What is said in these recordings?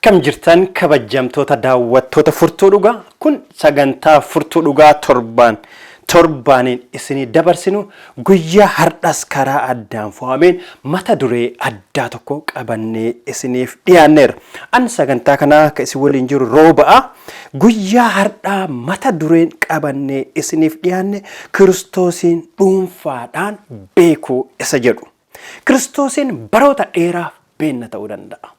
Akkam jirtan kabajamtoota daawwattoota Furtuu Dhugaa kun sagantaa Furtuu Dhugaa torbaaniin isinii dabarsinu guyyaa har'as karaa addaan fo'ameen mata duree addaa tokko qabannee isiniif dhiyaanneera. An sagantaa kanaa ka isin waliin jiru Roobaa guyyaa har'aa mata dureen qabannee isiniif dhiyaanne Kiristoosiin dhuunfaadhaan beekuu isa jedhu. Kiristoosiin baroota dheeraaf beekna ta'uu danda'a.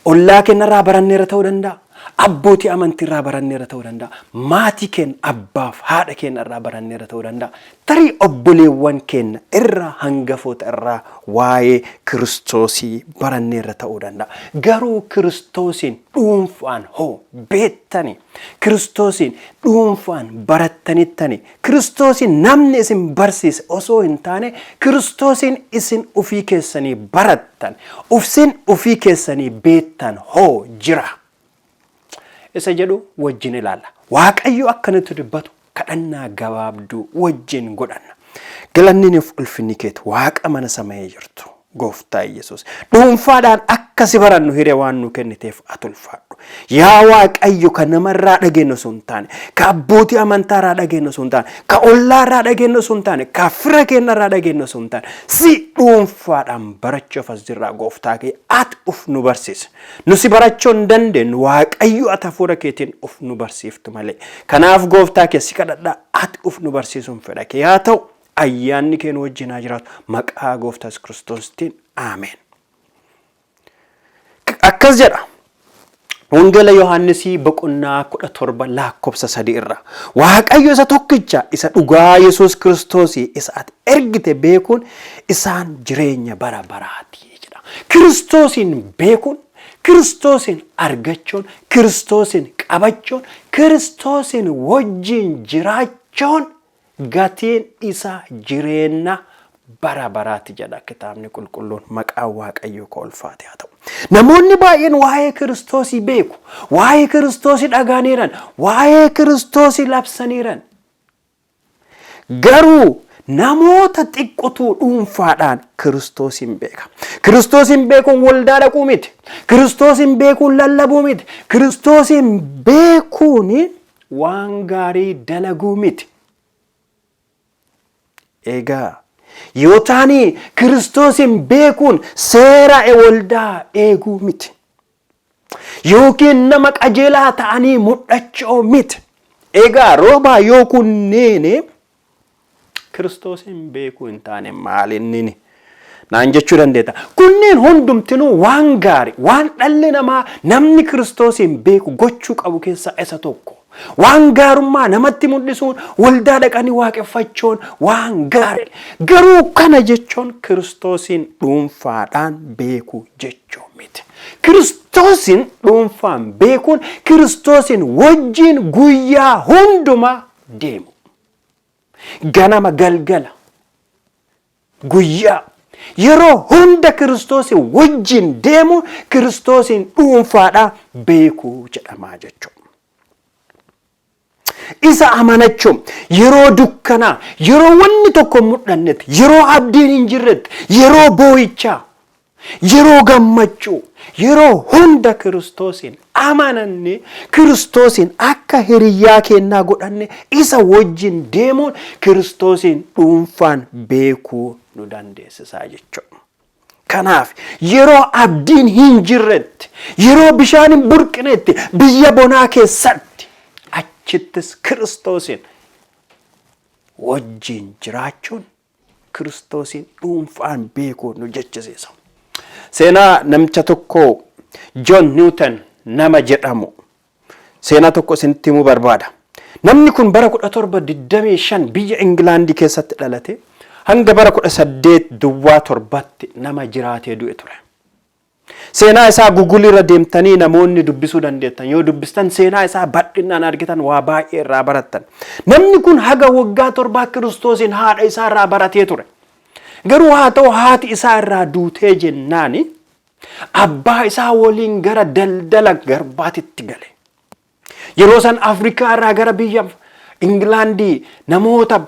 Ollaa keenyarraa baranneera ta'uu danda'a. Abbootii amantiirraa baranneera ta'uu danda'a. Maatii keenya abbaaf haadha keenyarraa baranneera ta'uu danda'a. Tarii obboleewwan keenya irraa hangafoota irraa waa'ee Kiristoosii baranneera ta'uu danda'a. Garuu Kiristoosiin dhuunfaan hoo beektani? Kiristoosiin dhuunfaan barattanittani? Kiristoosiin namni isin barsiise osoo hin taane Kiristoosiin isin ofii keessanii barattan, isin ofii keessanii beektan hoo jira? Isa jedhu wajjin ilaalla. Waaqayyo akkanatti dubbatu kadhannaa gabaabduu wajjin godhanna. Galanniniif ulfinni keetu Waaqa mana samii jirtu Gooftaa Yesuus. Dhuunfaadhaan akkasi barannu hiree waan nu kenniteef ati ulfaadhu. Yaa Waaqayyo kan namarraa dhageenyu sun taane, ka abbootii amantaarraa dhageenyu sun taane, ka ollaarraa dhageenyu sun taane, ka fira keenyarraa dhageenyu sun taane, si dhuunfaadhaan barachuuf as jirraa Gooftaa kee ati uf nu barsiisi. Nusi barachuu hin dandeenyu Waaqayyo ati hafuura keetiin uf nu barsiiftu malee. Kanaaf Gooftaa kee si kadhadhaa ati uf nu barsiisuun fedha kee haa ta'u. Ayyaanni keenya wajjin haa jiraatu maqaa Gooftaa Kiristoosiin Ameen. Akkas jedha Wangeela Yohaannisii boqonnaa 17 lakkoofsa 3 irraa Waaqayyo isa tokkicha isa dhugaa Yesuus Kiristoosii isa ati ergite beekuun isaan jireenya bara baraati jedha. Kiristoosiin beekuun, Kiristoosiin argachuun, Kiristoosiin qabachuun, Kiristoosiin wajjin jiraachuun gatiin isa jireenya bara baraati jedha kitaabni qulqulluun. Maqaa Waaqayyoo ka ulfaate haa ta'u. Namoonni baay'een waa'ee Kiristoosii beeku, waa'ee Kiristoosii dhaga'aniiran, waa'ee Kiristoosii labsaniiran. Garuu namoota xiqqootu dhuunfaadhaan Kiristoosiin beeka. Kiristoosiin beekuun waldaa dhaquu miti. Kiristoosiin beekuun lallabuu miti. Kiristoosiin beekuun waan gaarii dalaguu miti. Egaa yoo taani Kiristoosiin beekuun seera waldaa eeguu miti. Yookiin nama qajeelaa ta'anii mul'achuu miti. Egaa Roobaa yoo kunneen Kiristoosiin beekuu hin taane maalinni naan jechuu dandeetta. Kunneen hundumtinuu waan gaarii, waan dhalli namaa namni Kiristoosiin beeku gochuu qabu keessaa isa tokko. Waan gaarummaa namatti mul'isuun, waldaa dhaqanii waaqeffachuun waan gaarii. Garuu kana jechuun Kiristoosiin dhuunfaadhaan beekuu jechuu miti. Kiristoosiin dhuunfaan beekuun Kiristoosiin wajjin guyyaa hundumaa deemu. Ganama galgala guyyaa yeroo hunda Kiristoosiin wajjin deemu Kiristoosiin dhuunfaadhaan beekuu jedhamaa jechuudha. Isa amanachuun yeroo dukkanaa, yeroo wanni tokko mul'annetti, yeroo abdiin hin jirretti, yeroo boo'ichaa, yeroo gammachuu, yeroo hunda Kiristoosiin amananne, Kiristoosiin akka hiriyyaa keenyaa godhanne isa wajjin deemuun Kiristoosiin dhuunfaan beekuu nu dandeessisaa jechuudha. Kanaaf yeroo abdiin hin jirretti, yeroo bishaan hin burqinetti, biyya bonaa keessatti achittis Kiristoosiin wajjin jiraachuun Kiristoosiin dhuunfaan beekuu nu jechisiisa. Seenaa namicha tokko John Newton nama jedhamu seenaa tokko isinitti himuu barbaada. Namni kun bara 1725 biyya Ingilaandii keessatti dhalate hanga bara 1807tti nama jiraatee du'e ture. Seenaa isaa Google irra deemtanii namoonni dubbisuu dandeettan. Yoo dubbistan seenaa isaa bal'inaan argitan waa baay'ee irraa barattan. Namni kun haga waggaa 7 Kiristoosiin haadha isaa irraa baratee ture. Garuu haa ta'u haati isaa irraa duutee jennaani abbaa isaa waliin gara daldala garbaatitti gale. Yeroo san Afrikaa irraa gara biyya Ingilaandii namoota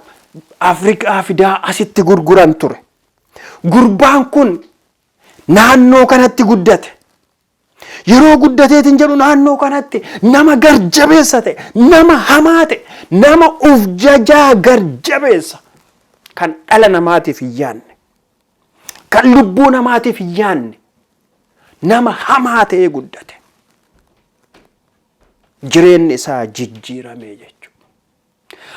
Afrikaa fidaa asitti gurguran ture. Gurbaan kun naannoo kanatti guddate. yeroo guddateetiin jedhu naannoo kanatti nama garjabeessa ta'e, nama hamaa ta'e, nama uf jajaa garjabeessa kan dhala namaatiif hin yaanne, kan lubbuu namaatiif hin yaanne, nama hamaa ta'ee guddate. Jireenyi isaa jijjiiramee jechuudha.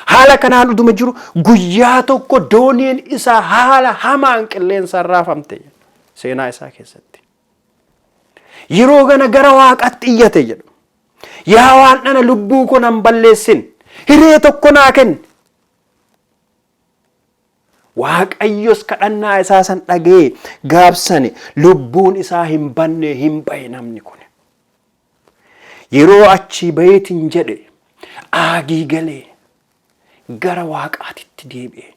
Haala kanaan utuma jiru guyyaa tokko dooniin isaa haala hamaan qilleensaan raafamte seenaa isaa keessatti. Yeroo kana gara Waaqatti iyyate jedhu. Yaa waan dhana lubbuu koo nan balleessin, hiree tokko naa kenni. Waaqayyos kadhannaa isaa san dhagee gaabsane lubbuun isaa hin banne hin bahe namni kun. Yeroo achi baheetiin jedhe aagii galee gara Waaqaatitti deebi'e.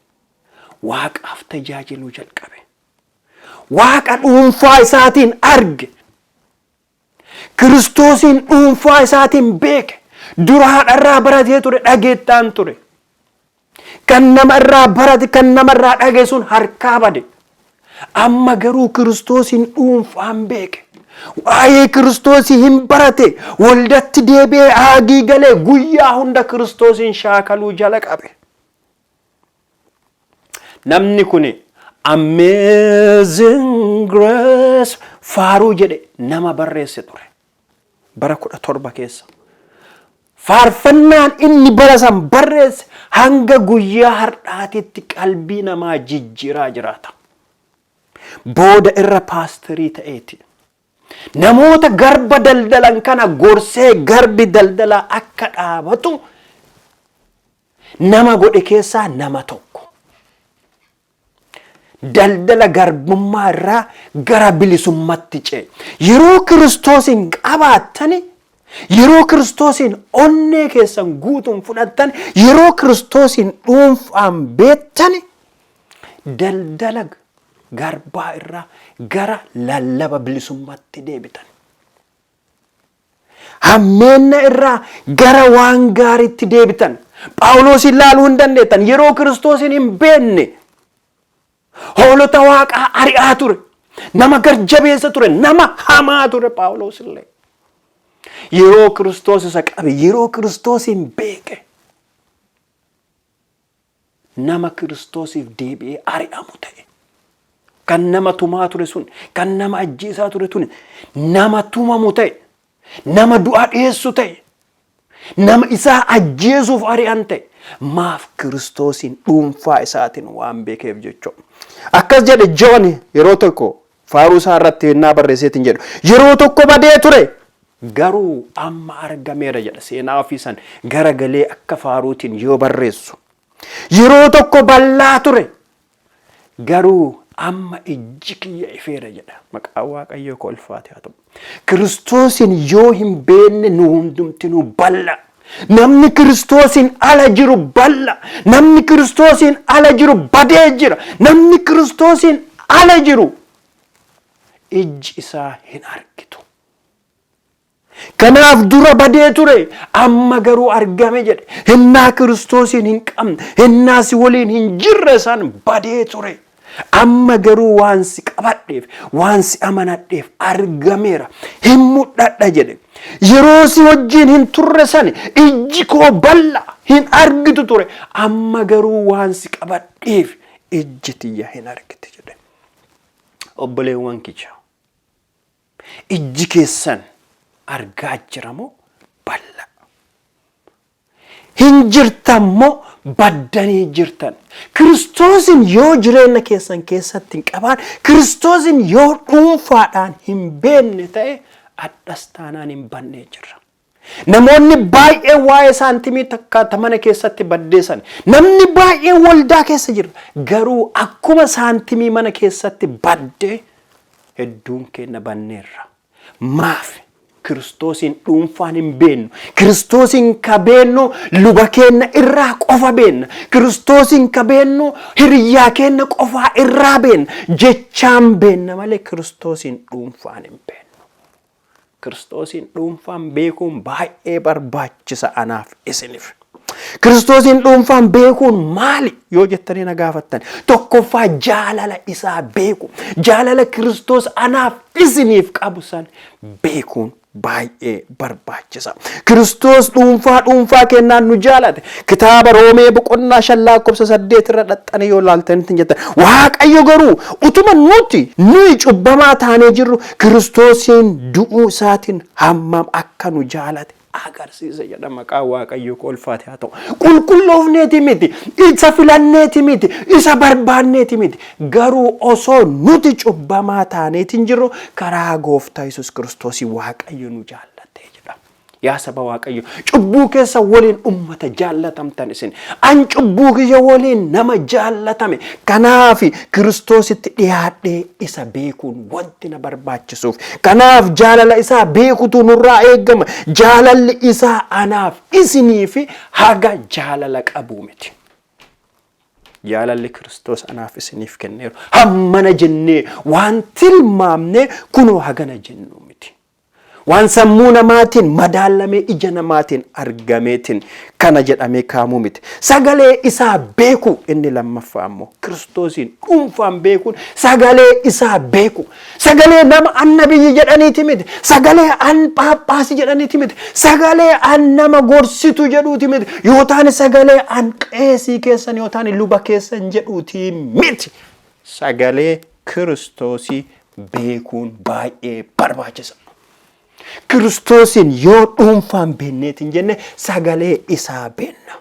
Waaqaaf tajaajiluu jalqabe. Waaqa dhuunfaa isaatiin arge. Kiristoosiin dhuunfaa isaatiin beeke. Dura haadharraa baratee ture, dhageettaan ture. Kan nama irraa barate, kan nama irraa dhage sun harkaa bade. Amma garuu Kiristoosiin dhuunfaan beeke. Waa'ee Kiristoosii hin barate, waldatti deebi'ee aagii galee guyyaa hunda Kiristoosiin shaakaluu jala qabe. Namni kun Amazing Grace faaruu jedhe nama barreesse ture. Bara 17 keessa. Faarfannaan inni bara san barreesse hanga guyyaa har'aatitti qalbii namaa jijjiiraa jiraata. Booda irra paasterii ta'eeti. Namoota garba daldalan kana gorsee garbi daldalaa akka dhaabatu nama godhe keessaa nama tokko. Daldala garbummaa irraa gara bilisummaatti ce'e. Yeroo Kiristoosin qabaattani, yeroo Kiristoosin onnee keessan guutuun fudhattan, yeroo Kiristoosin dhuunfaan beettani, daldala garbaa irraa gara lallaba bilisummaatti deebitan. Hammeenna irraa gara waan gaariitti deebitan. Phaawulos ilaaluu hin dandeettan. Yeroo Kiristoosin hin beenne hoolota Waaqaa ari'aa ture. Nama garjabeessa ture. Nama hamaa ture Phaawulos illee. Yeroo Kiristoos isa qabe, yeroo Kiristoosin beeke, nama Kiristoosiif deebi'ee ari'amu ta'e. Kan nama tumaa ture sun, kan nama ajjeesaa ture tuni, nama tumamu ta'e, nama du'a dhiyeessu ta'e, nama isaa ajjeesuuf ari'an ta'e, maaf Kiristoosin dhuunfaa isaatiin waan beekeef jechuudha. Akkas jedhe Joon yeroo tokko faaruu isaa irratti yennaa barreesseetiin jedhu, yeroo tokko badee ture garuu amma argameera jedha. Seenaa ofiisan gara galee akka faaruutiin yoo barreessu. Yeroo tokko bal'aa ture garuu amma ijji kiyya ifeera jedha. Maqaan Waaqayyoo koo ulfaate haa ta'u. Kiristoosin yoo hin beenne nu hundumtinuu bal'a. Namni Kiristoosin ala jiru bal'a. Namni Kiristoosin ala jiru badee jira. Namni Kiristoosin ala jiru ijji isaa hin argitu. Kanaaf dura badee ture amma garuu argame jedhe. Hinnaa Kiristoosin hin qabne, hinnaa si waliin hin jirre san badee ture. Amma garuu waan si qabadheef, waan si amanadheef argameera. Hin mul'adha jedhe. Yeroo si wajjin hin turre san ijji koo bal'a hin argitu ture. Amma garuu waan si qabadheef ijji tiyya hin argiti jedhe. Obboleewwan kiyya, ijji keessan argaa jiramoo bal'a? Hin jirtammoo baddanii jirtan? Kiristoosin yoo jireenya keessan keessatti hin qabaan, Kiristoosin yoo dhuunfaadhaan hin beenne ta'e addas taanaan hin bannee jirra. Namoonni baay'ee waa'ee saantimii takkaata mana keessatti baddeessan. Namni baay'ee waldaa keessa jira. Garuu akkuma saantimii mana keessatti baddee hedduun keenya banneerra. Maaf? Kiristoosin dhuunfaan hin beennu. Kiristoosin ka beennu luba keenya irraa qofa beenna. Kiristoosin ka beennu hiriyyaa keenya qofaa irraa beenna. Jechaan beenna malee Kiristoosin dhuunfaan hin beennu. Kiristoosin dhuunfaan beekuun baay'ee barbaachisa anaaf isiniif. Kiristoosin dhuunfaan beekuun maali yoo jettanii na gaafattan? Tokkoffaa jaalala isaa beeku. Jaalala Kiristoos anaaf isiniif qabu san beekuun baay'ee barbaachisa. Kiristoos dhuunfaa kennaan nu jaalate. Kitaaba Roomee boqonnaa 5:8 irra dhaxxanii yoo laaltanitti jettan Waaqayyo garuu utuma nuyi cubbamaa taanee jirru Kiristoosiin du'uu isaatiin hammam akka nu jaalate agarsiisa jedha. Maqaa Waaqayyo ulfaate haa ta'u. Qulqulloofneeti miti, isa filanneeti miti, isa barbaanneeti miti. Garuu osoo nuti cubbamaa taaneetiin jirru karaa Gooftaa Yesuus Kiristoosii Waaqayyo nu jaallatee jedha. Yaa saba Waaqayyo, cubbuu keessa waliin ummata jaallatamtan isin. An cubbuu kiyya waliin nama jaallatame. Kanaaf Kiristoositti dhiyaadhee isa beekuun wanti na barbaachisuuf. Kanaaf jaalala isaa beekutu nurraa eegama. Jaalalli isaa anaaf isinii fi haga jaalala qabuu miti. Jaalalli Kiristoos anaaf isiniif kenneeru. Hammana jennee waan tilmaamne kunoo hagana jennu miti. Waan sammuu namaatiin madaalamee ija namaatiin argameetiin kana jedhamee kaamuu miti. Sagalee isaa beeku inni lammaffaa immoo Kiristoosiin dhuunfaan beekuun sagalee isaa beeku. Sagalee nama annabiyyi jedhaniiti miti. Sagalee an paappaasii jedhaniiti miti. Sagalee an nama gorsitu jedhuuti miti. Yootaan sagalee an qeesii keessan yootaan luba keessan jedhuuti miti. Sagalee Kiristoosii beekuun baay'ee barbaachisa. Kiristoosiin yoo dhuunfaan beenneetiin jenne sagalee isaa beenna.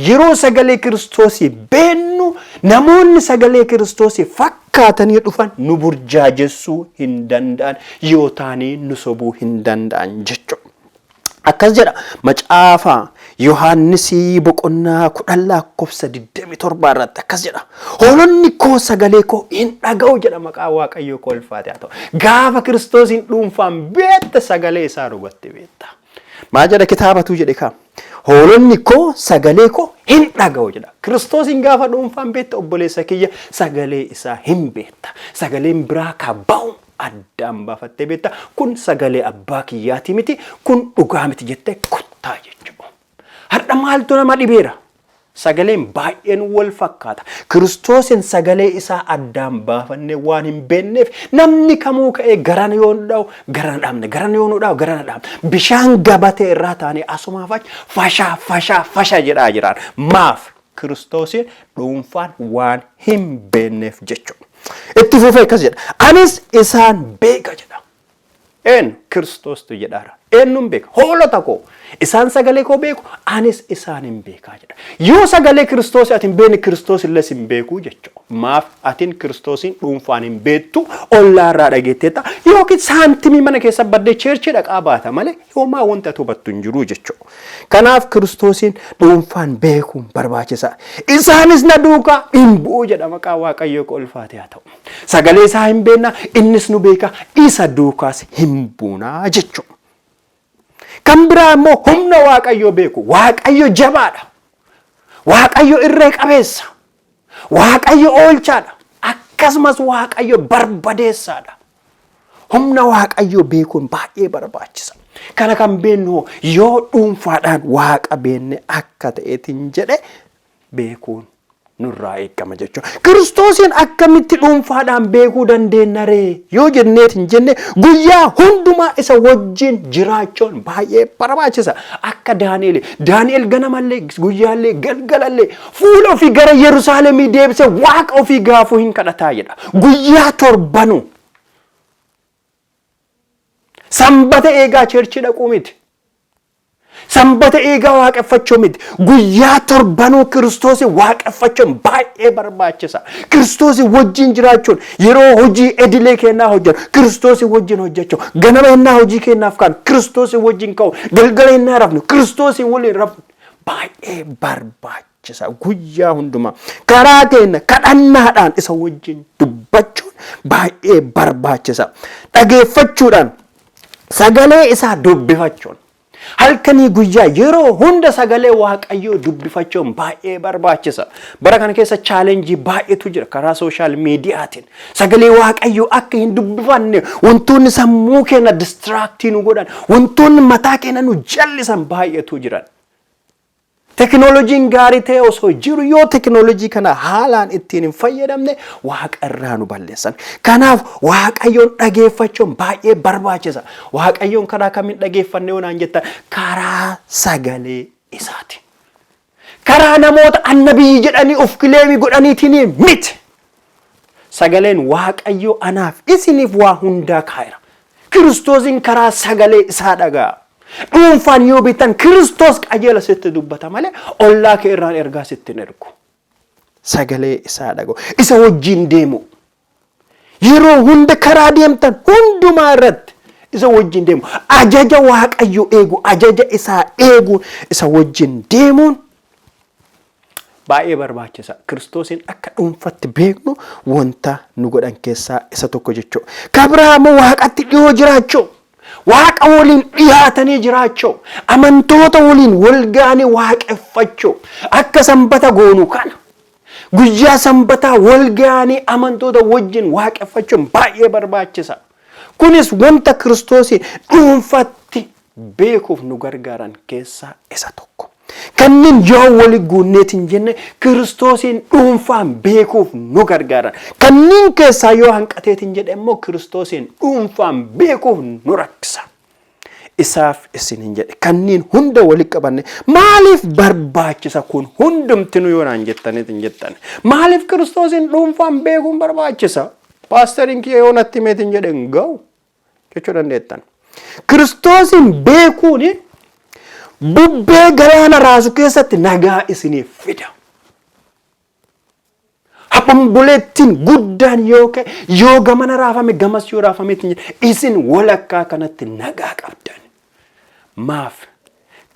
Yeroo sagalee Kiristoosii beennu namoonni sagalee Kiristoosii fakkaatanii dhufan nu burjaajessuu hin danda'an yoo taanii nu sobuu hin danda'an jechuudha. Akkas jedha macaafa Yohaannisii boqonnaa 10:27 irratti akkas jedha. Hoolonni koo sagalee koo hin dhaga'u jedha. Maqaa Waaqayyoo ulfaate haa ta'u. Gaafa Kiristoosiin dhuunfaan beekte sagalee isaa dhugatti beekta. Maal jedha kitaabatu jedhe kaa? Hoolonni koo sagalee koo hin dhaga'u jedha. Kiristoosiin gaafa dhuunfaan beekte obboleessa kiyya sagalee isaa hin beekta. Sagaleen biraa kaaba'u addaan baafattee beekta. Kun sagalee abbaa kiyyaati miti, kun dhugaa miti jettee kuttaa jechuudha. Har'a maaltu nama dhibeera? Sagaleen baay'een wal fakkaata. Kiristoosiin sagalee isaa addaan baafannee waan hin beekneef namni kamuu ka'ee garana yoo nu dhawu garana dhaabne, garana yoo nu dhawu garana dhaabne. Bishaan gabatee irraa taanee asumaaf achi fashaa jedhaa jiraan. Maaf Kiristoosiin dhuunfaan waan hin beekneef jechuudha. Itti fufee akkas jedha. Anis isaan beeka jedha. Eenyu Kiristoostu jedhaara. Eenyuun beeka? Hoolota koo. Isaan sagalee koo beeku. Anis isaan hin beekaa jedha. Yoo sagalee Kiristoos ati hin beekne Kiristoos illee hin beekuu jechuudha. Maaf atiin Kiristoosiin dhuunfaan hin beektu ollaarraa dhageetteetta yookiin saantimii mana keessa baddee cheerchii dhaqaa baata malee yoomaa wanta hubattu hin jiru jechuudha. Kanaaf Kiristoosiin dhuunfaan beekuun barbaachisaa. Isaanis na duukaa hin bu'u jedha. Maqaa Waaqayyoo ulfaate haa ta'u. Sagalee isaa hin beekna innis nu beeka isa duukaas hin buunaa jechuudha. Kan biraa immoo humna Waaqayyoo beeku. Waaqayyo jabaadha. Waaqayyo irree qabeessa. Waaqayyo oolchaadha. Akkasumas Waaqayyo barbadeessaadha. Humna Waaqayyo beekuun baay'ee barbaachisa. Kana kan beeknu yoo dhuunfaadhaan Waaqa beekne akka ta'eetiin jedhe beekuun nurraa eegama jechuudha. Kiristoosiin akkamitti dhuunfaadhaan beekuu dandeenya ree yoo jenneetiin jenne guyyaa hundumaa isa wajjin jiraachuun baay'ee barbaachisa. Akka Daani'eel ganamallee guyyaallee galgalallee fuula ofii gara Yerusaalemii deebisee Waaqa ofii gaafuu hin kadhataa jedha. Guyyaa torbanuu sanbata eegaa cheerchii dhaquu miti. Sanbata eegaa waaqeffachuu miti. Guyyaa torbanuu Kiristoosiin waaqeffachuun baay'ee barbaachisa. Kiristoosiin wajjin jiraachuun yeroo hojii edilee kennaa hojjetu Kiristoosiin wajjin hojjechuu. Ganama ennaa hojii kennaaf kan Kiristoosiin wajjin ka'u. Galgala ennaa rafnu Kiristoosiin waliin rafnu baay'ee barbaachisa. Guyyaa hundumaa karaa keenya kadhannaadhaan isa wajjin dubbachuun baay'ee barbaachisa. Dhageeffachuudhaan sagalee isaa dubbifachuun. Halkanii guyyaa yeroo hunda sagalee Waaqayyoo dubbifachuun baay'ee barbaachisa. Bara kana keessa chaalenjii baay'eetu jira karaa sooshaal miidiyaatiin. Sagalee Waaqayyoo akka hin dubbifanne wantoonni sammuu keenya distraaktii nu godhan, wantoonni mataa keenya nu jallisan baay'eetu jiran. Teknooloojiin gaarii ta'e osoo jiru yoo teknooloojii kana haalaan ittiin hin fayyadamne waaqa irraa nu balleessan. Kanaaf waaqayyoon dhageeffachuun baay'ee barbaachisa. Waaqayyoon karaa kamiin dhageeffanne yoo naan jettan karaa sagalee isaati. Karaa namoota annabii jedhanii of kileemii godhaniitiin miti. Sagaleen waaqayyo anaaf isiniif waa hundaa kaa'eera. Kiristoosiin karaa sagalee isaa dhagaa. Dhuunfaan yoo beektan Kiristoos qajeela sitti dubbata malee ollaa kee irraan ergaa sitti hin ergu. Sagalee isaa dhaga'u. Isa wajjin deemu. Yeroo hunda karaa deemtan hundumaa irratti isa wajjin deemu. Ajaja waaqayyo eegu, ajaja isaa eegu, isa wajjin deemuun baay'ee barbaachisa. Kiristoosiin akka dhuunfatti beeknu wanta nu godhan keessaa isa tokko jechuudha. Kabiraamoo waaqatti dhiyoo jiraachuu. Waaqa waliin dhiyaatanii jiraachuu. Amantoota waliin wal ga'anii waaqeffachuu. Akka sanbata goonu kana. Guyyaa sanbataa wal ga'anii amantoota wajjin waaqeffachuun baay'ee barbaachisa. Kunis wanta Kiristoosiin dhuunfatti beekuuf nu gargaaran keessaa isa tokko. Kanneen yoo wali guunneetiin jenne Kiristoosiin dhuunfaan beekuuf nu gargaaran. Kanneen keessaa yoo hanqateetiin jedhe immoo Kiristoosiin dhuunfaan beekuuf nu rakkisa. Isaaf isiniin jedhe kanneen hunda walitti qabanne maaliif barbaachisa kun hundumtinu yoo naan jettaniitiin jettan. Maaliif Kiristoosiin dhuunfaan beekuun barbaachisa? Paasteriin kiyya yoo natti himeetiin jedhe hin ga'u jechuu dandeettan. Kiristoosiin beekuun bubbee galaana raasu keessatti nagaa isiniif fida. Haphambuleettiin guddaan yoo gamana raafame gamas yoo raafameetiin isin walakkaa kanatti nagaa qabdan. Maaf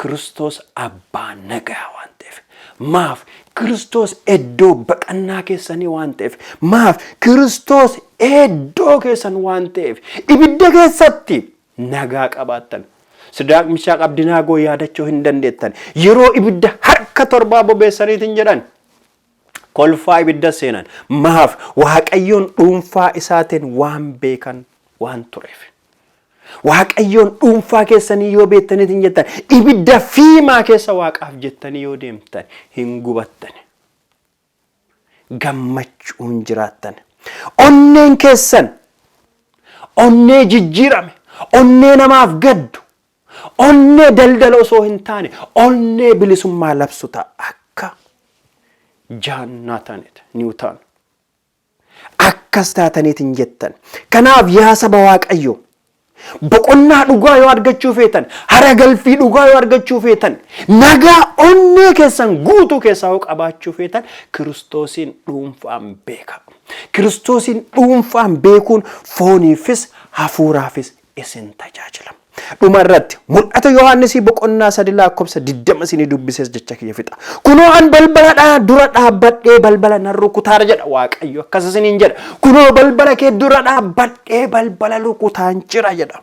Kiristoos abbaa nagaa waan ta'eef. Maaf Kiristoos iddoo baqannaa keessanii waan ta'eef. Maaf Kiristoos iddoo keessan waan ta'eef. Ibidda keessatti nagaa qabaattan. Sidaaq Mishaaq Abdinaagoo yaadachuu hin dandeettan. Yeroo ibidda harka torbaa bobeessaniitiin jedhan kolfaa ibidda seenan. Maaf waaqayyoon dhuunfaa isaatiin waan beekan waan tureef. Waaqayyoon dhuunfaa keessanii yoo beektaniitiin jettan ibidda fiimaa keessa waaqaaf jettanii yoo deemtan hin gubattan. Gammachuun jiraattan. Onneen keessan onnee jijjiirame. Onnee namaaf gaddu. Onnee daldala osoo hin taane onnee bilisummaa labsu ta'a akka Jaannaataanidha Niwutaan. Akkas taataniitiin jettan. Kanaaf yaa saba waaqayyo boqonnaa dhugaa yoo argachuu feetan, hara galfii dhugaa yoo argachuu feetan, nagaa onnee keessan guutuu keessaa yoo qabaachuu feetan Kiristoosiin dhuunfaan beeka. Kiristoosiin dhuunfaan beekuun fooniifis hafuuraafis isin tajaajila. Dhumarratti mul'ata Yohaannisii boqonnaa 3 lakkoofsa 20 isinii dubbisees jecha kiyya fixa. Kunoo an balbala dura dhaabbadhee balbala nan rukutaara jedha Waaqayyo akkas isiniin jedha. Kunoo balbala kee dura dhaabbadhee balbala rukutaan jira jedha.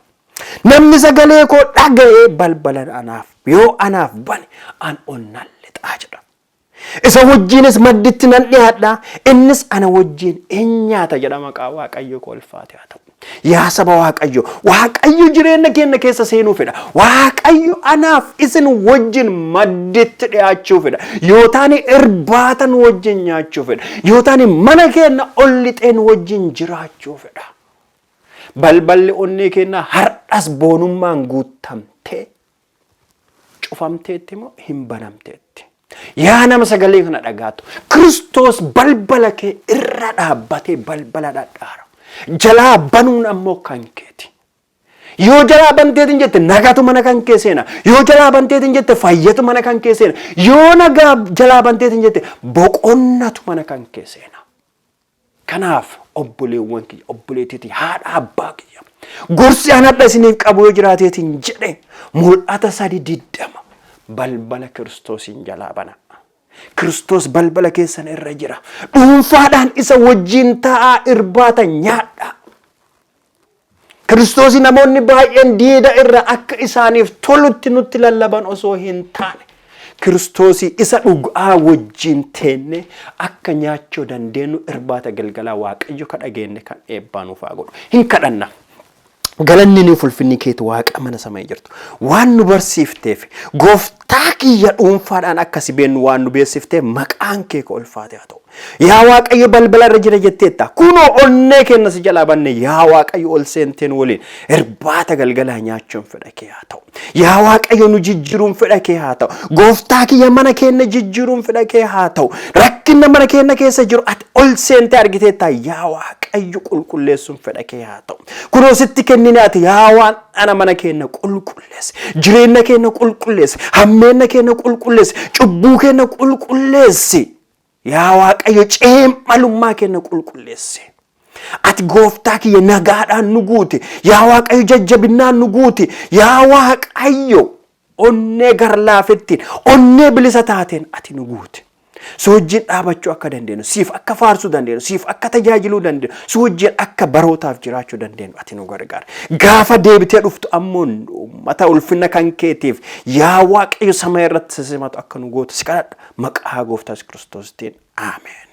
Namni sagalee koo dhaga'ee balbala anaaf yoo anaaf bane an onnan lixaa jedha. Isa wajjinis madditti nan dhiyaadha innis ana wajjin hin nyaata jedha maqaa Waaqayyo koo ulfaate haa ta'u. Yaa saba waaqayyo, waaqayyo jireenya keenya keessa seenuu fedha. Waaqayyo anaaf isin wajjin madditti dhiyaachuu fedha. Yoo taane irbaatan wajjin nyaachuu fedha. Yoo taane mana keenya ol lixeen wajjin jiraachuu fedha. Balballi onnee keenya har'as boonummaan guutamtee cufamteetti moo hin banamteetti. Yaa nama sagalee kana dhagaatu Kiristoos balbala kee irra dhaabbatee balbala dhadhaara. Jalaa banuun ammoo kan keeti. Yoo jalaa banteetiin jette nagaatu mana kan kee seena. Yoo jalaa banteetiin jette fayyatu mana kan kee seena. Yoo nagaa jalaa banteetiin jette boqonnatu mana kan kee seena. Kanaaf obboleewwan kiyya obboleettiitii haadha abbaa kiyya. Gorsi an hadha isiniif qabu yoo jiraateetiin jedhe mul'ata 3:20 balbala Kiristoosiin jalaa bana. Kiristoos balbala keessan irra jira. Dhuunfaadhaan isa wajjin taa'aa irbaata nyaadha. Kiristoosiin namoonni baay'een diida irra akka isaaniif tolutti nutti lallaban osoo hin taane. Kiristoosii isa dhugaa wajjin teenne akka nyaachuu dandeenyu irbaata galgalaa Waaqayyo kadhageenne kan eebbaanuuf haa godhu. Hin kadhanna. galanni ni fulfinni keetu waaqa mana samii jirtu waan nu barsiifteef gooftaa kiyya dhuunfaadhaan akkasi beennu waan nu beeksifteef maqaan kee ka ulfaate haa ta'u yaa waaqayyo balbala irra jira jetteetta kunoo onnee kenna si jalaa banne yaa waaqayyo ol seenteen waliin irbaata galgalaa nyaachuun fedha kee haa ta'u yaa waaqayyo nu jijjiruun fedha kee haa ta'u gooftaa kiyya mana keenya jijjiruun fedha kee haa ta'u rakkina mana keenya keessa jiru ati ol seentee argiteetta yaa waaqayyo qulqulleessuun fedha kee haa ta'u kunoo sitti kennine ati yaa waan ana mana keenya qulqulleessi jireenya keenya qulqulleessi hammeenya keenya qulqulleessi cubbuu keenya qulqulleessi yaa waaqayyo ceemalummaa keenya qulqulleessi ati gooftaa kiyya nagaadhaan nu guuti yaa waaqayyo jajjabinaan nu guuti yaa waaqayyo onnee garlaafettiin onnee bilisa taateen ati nu guuti si wajjin dhaabachuu akka dandeenyu siif akka faarsuu dandeenyu siif akka tajaajiluu dandeenyu si wajjin akka barootaaf jiraachuu dandeenyu ati nu gargaara gaafa deebitee dhuftu ammoo mata ulfina kan keetiif yaa waaqayyo samii irratti simatu akka nu gootu si kadhadha maqaa gooftaa Kiristoosiitiin aamen.